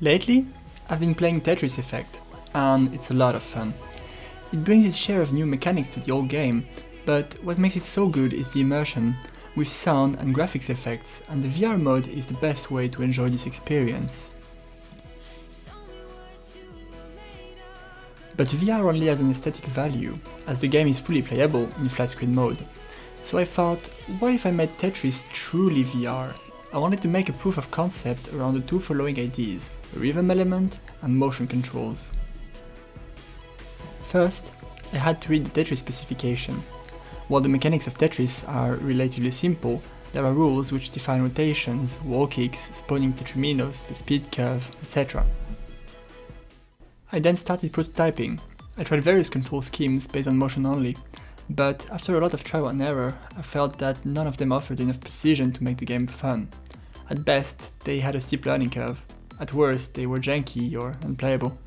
Lately, I've been playing Tetris Effect, and it's a lot of fun. It brings its share of new mechanics to the old game, but what makes it so good is the immersion, with sound and graphics effects, and the VR mode is the best way to enjoy this experience. But VR only has an aesthetic value, as the game is fully playable in flat screen mode. So I thought, what if I made Tetris truly VR? I wanted to make a proof of concept around the two following ideas, a rhythm element and motion controls. First, I had to read the Tetris specification. While the mechanics of Tetris are relatively simple, there are rules which define rotations, wall kicks, spawning tetriminos, the speed curve, etc. I then started prototyping. I tried various control schemes based on motion only, but after a lot of trial and error, I felt that none of them offered enough precision to make the game fun. At best, they had a steep learning curve. At worst, they were janky or unplayable.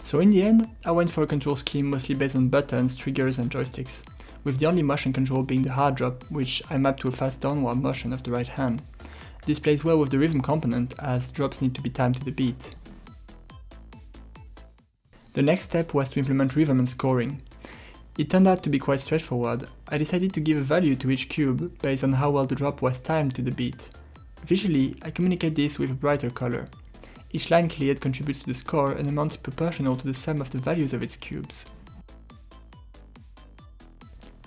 So in the end, I went for a control scheme mostly based on buttons, triggers and joysticks, with the only motion control being the hard drop, which I mapped to a fast downward motion of the right hand. This plays well with the rhythm component, as drops need to be timed to the beat. The next step was to implement rhythm and scoring. It turned out to be quite straightforward. I decided to give a value to each cube based on how well the drop was timed to the beat. Visually, I communicate this with a brighter color. Each line cleared contributes to the score an amount proportional to the sum of the values of its cubes.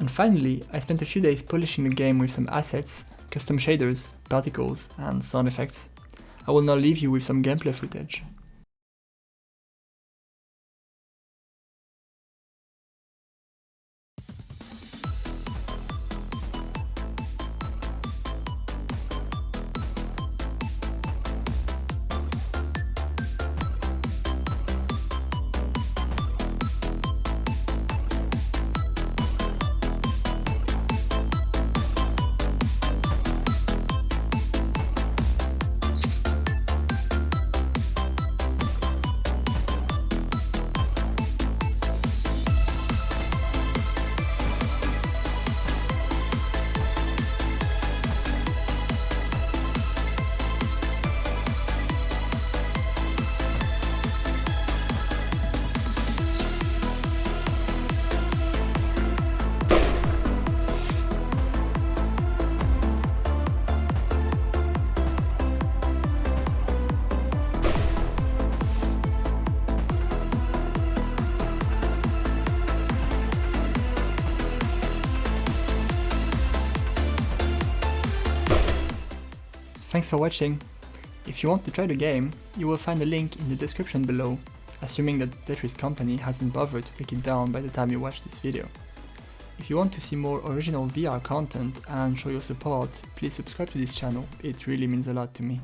And finally, I spent a few days polishing the game with some assets, custom shaders, particles, and sound effects. I will now leave you with some gameplay footage. Thanks for watching. If you want to try the game, you will find a link in the description below, assuming that the Tetris company hasn't bothered to take it down by the time you watch this video. If you want to see more original VR content and show your support, please subscribe to this channel, it really means a lot to me.